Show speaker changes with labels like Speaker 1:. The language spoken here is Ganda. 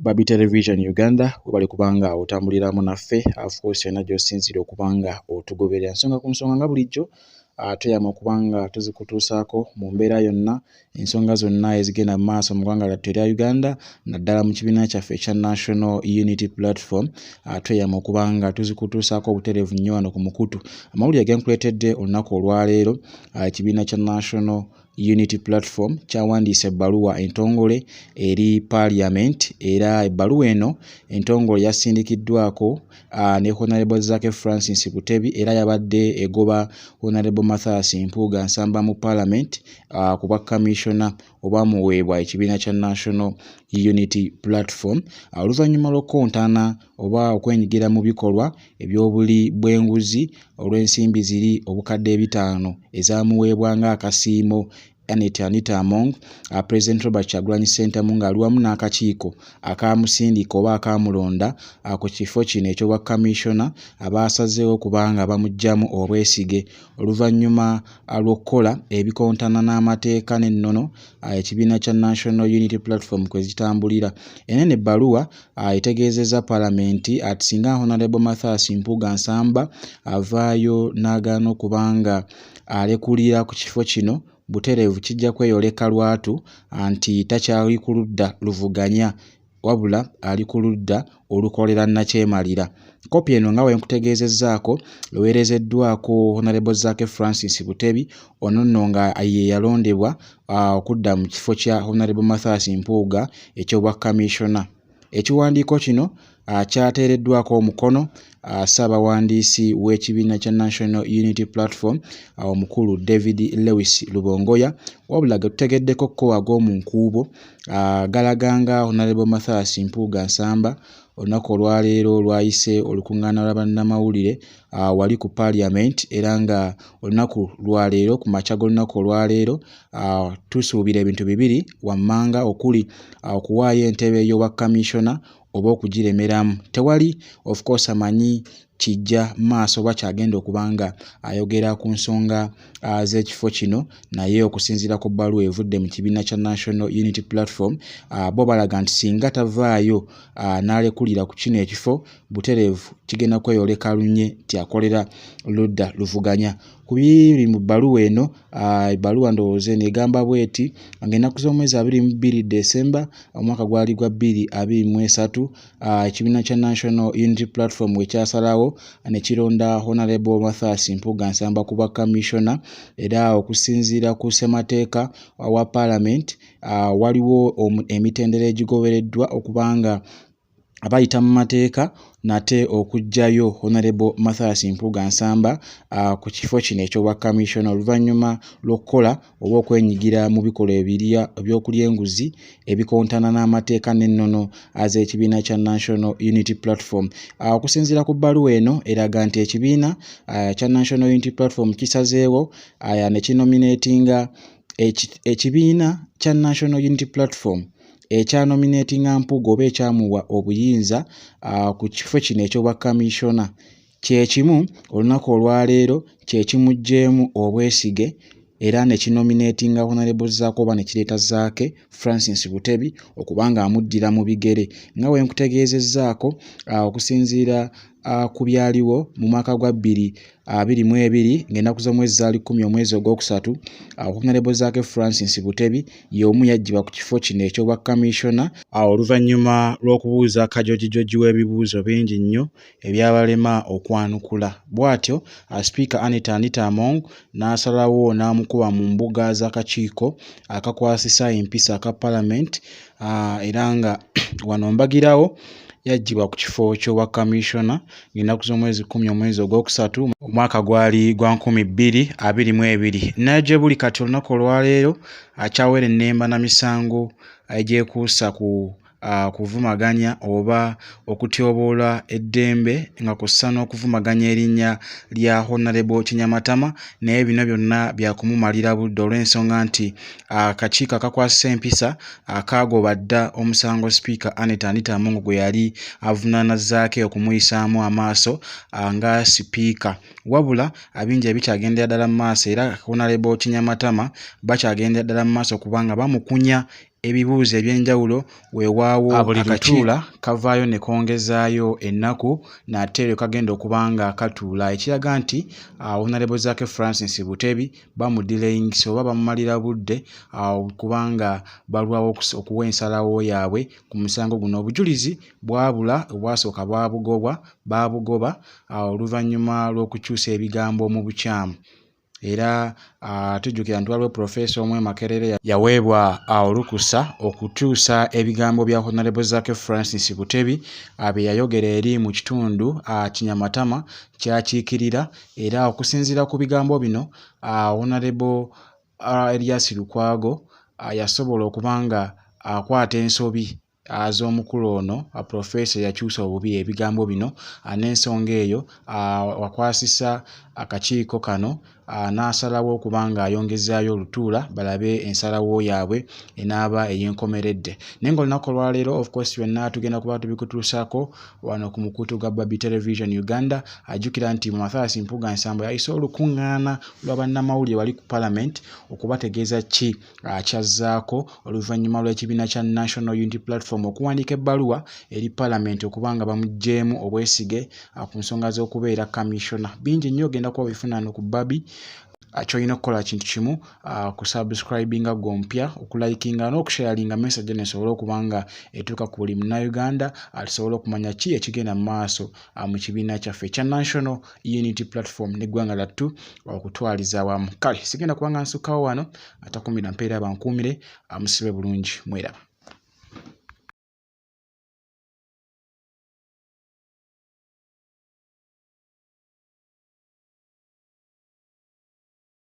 Speaker 1: Babi Television Uganda webali kubanga otambuliramu naffe of course yonna gy'osinzira okubanga otugoberera nsonga ku nsonga nga bulijjo tuyama okubanga tuzikutuusaako mu mbeera yonna ensonga zonna ezigenda mu maaso mu ggwanga lyattu erya Uganda naddala mu kibiina kyaffe ekya National Unity Platform tuyama okubanga tuzikutuusaako obutereevu nnyo wano ku mukutu amawulire genkuleetedde olunaku olwaleero ekibiina kya National Unity Platform kyawandiisa ebbaluwa entongole eri Palament era ebbaluwa eno entongole yasindikiddwako ne Honorable Zake Francis Butebi era yabadde egoba Honorable Mpuuga nsamba mu Palament ku bwa Commissioner oba muweebwa ekibiina kya National Unity Platform oluvannyuma lw'okkontana oba okwenyigira mu bikolwa eby'obuli bw'enguzi olw'ensimbi ziri obukadde 5 ezaamuweebwa ng'akasiimo Anita Among President Robert Kyagulanyi Ssentamu ng'ali wamu n'akakiiko akamusindika oba akamulonda ku kifo kino eky'obwa Commissioner abaasazeewo kubanga bamuggyamu obwesige oluvannyuma lw'okukola ebikontana n'amateeka n'ennono ekibiina kya National Unity Platform kwe zitambulira. Enene ebbaluwa etegeezezza Palamenti ati singa Honorable Mpuuga Nsamba avaayo n'agaana okubanga alekulira ku kifo kino butereevu kijja kweyoleka lwatu anti takyali ku ludda luvuganya wabula ali ku ludda olukolera nakyemalira. Kopi eno nga wenkutegeezezzaako eweerezeddwako Honorable Zake Francis Butebi ono nno nga ye yalondebwa okudda mu kifo kya Honorable Mpuuga eky'obwa Commissioner. Ekiwandiiko kino kyateereddwako omukono Ssaabawandiisi w'ekibiina kya National Unity Platform omukulu David Lewis Lubongoya wabula getutegeddeko ko ag'omu nkuubo galaganga Honorable Mpuuga Nsamba olunaku olwaleero lwayise olukuŋŋaana lwa bannamawulire wali ku Parliament era nga olunaku lwaleero ku makya g'olunaku olwaleero tusuubira ebintu bibiri wammanga okuli okuwaayo entebe ey'obwa Commissioner oba okugiremeramu. Tewali of course amanyi kijja maaso oba kyagenda okubanga ayogera ku nsonga z'ekifo kino naye okusinziira ku bbaluwa evudde mu kibiina kya National Unity Platform bo balaga nti singa tavaayo n'alekulira ku kino ekifo butereevu kigenda kweyoleka lunye tyakolera ludda luvuganya. Ku biri mu bbaluwa eno ebbaluwa ndowooza negamba bweti ng'ennaku z'omwezi 22 December omwaka gwali gwa 2023 ekibiina kya National Unity Platform wekyasalawo ne kironda Honorable Mpuuga Nsamba kuba Commissioner era okusinziira ku ssemateeka wa Parliament waliwo emitendera egigobereddwa okubanga abayita mu mateeka nate okuggyayo Honorable Mpuuga Nsamba ku kifo kino eky'obwa Commissioner oluvannyuma lw'okukola oba okwenyigira mu bikolwa ebyokulya enguzi ebikontana n'amateeka n'ennono az'ekibiina kya National Unity Platform. Okusinziira ku bbaluwa eno eraga nti ekibiina kya National Unity Platform kisazeewo ne kinominatinga ekibiina kya National Unity Platform ekyanominatinga Mpuuga oba ekyamuwa obuyinza ku kifo kino eky'obwa Commissioner kyekimu olunaku olwaleero kyekimugjeemu obwesige era ne kinominatinga Honorable Zaake oba ne kireeta Zaake Francis Butebi okubanga amuddira mu bigere nga wenkutegeezezzaako okusinziira ku byaliwo mu mwaka gwa 2022 ng'ennaku z'omwezi zaali 10 omwezi ogwokusatu Honorable Zaake Francis Butebi y'omu yaggyibwa ku kifo kino eky'obwa Commissioner oluvannyuma lw'okubuuza akajojijoji w'ebibuuzo bingi nnyo ebyabalema okwanukula. Bw'atyo Speaker Anita Among n'asalawo n'amukuba mu mbuga z'akakiiko akakwasisa empisa aka Parliament era nga wano mbagirawo yaggyibwa ku kifo ky'obwa Commissioner ng'ennaku z'omwezi 10 omwezi ogwokusatu omwaka gwali gwa 2022 naye gye buli kati olunaku olwaleero akyawera ennemba na misango egyekuusa ku kuvumaganya oba okutyoboola eddembe nga kussa n'okuvumaganya erinnya lya Honorable Kinyamatama naye bino byonna byakumumalira budde olw'ensonga nti akakiiko akakwasisa empisa akaagoba dda omusango Speaker Anita Among gwe yali avunaana Zaake okumuyisaamu amaaso nga Speaker wabula abingi ebikyagendera ddala mu maaso era Honorable Kinyamatama bakyagendera ddala mu maaso kubanga bamukunya ebibuuzo ebyenjawulo weewaawo buli lutuula kavaayo ne kongezaayo ennaku nate kagenda okuba nga katuula ekiraga nti Honorable Zaake Francis Butebi bamudilayingisa oba bamumalira budde kubanga balwawo okuwa ensalawo yaabwe ku musango guno. Obujulizi bwabula obwasooka baabugoba oluvannyuma lw'okukyusa ebigambo mu bukyamu. Era tujjukira nti waliwo Professor omwe Makerere yaweebwa olukusa okukyusa ebigambo bya Honorable Zaake Francis Butebi bye yayogera eri mu kitundu Kinyamatama kyakiikirira, era okusinziira ku bigambo bino Honorable Elias Lukwago yasobola okuba nga akwata ensobi z'omukulu ono Professor yakyusa obubi ebigambo bino, n'ensonga eyo wakwasisa akakiiko kano n'asalawo okuba nga ayongezaayo olutuula balabe ensalawo yaabwe enaaba ey'enkomeredde. Naye ng'olunaku olwaleero of course byonna tugenda kuba tubikutuusaako wano ku mukutu gwa Babi Television Uganda. Ajjukira nti Mathias Mpuuga Nsambo yayise olukuŋŋaana lwa bannamawulire wali ku Palament okubategeeza ki kyazzaako oluvannyuma lw'ekibiina kya National Unity Platform okuwandiika ebbaluwa eri Palament okuba nga bamuggyeemu obwesige ku nsonga z'okubeera Commissioner. Bingi nnyo ogenda kuba bifuna ku Babi. Kyolina okukola kintu kimu kusubscribinga gompya, okulayikinga n'okusharinga message nesobole okuba nga etuuka ku buli munnayuganda tusobole okumanya ki ekigenda mu maaso mu kibiina kyaffe ekya National Unity Platform n'eggwanga lyattu okutwaliza awamu. Kale sigenda kubanga nsukkawo wano atakumbira mpeera bankuumire musibe bulungi mweraba.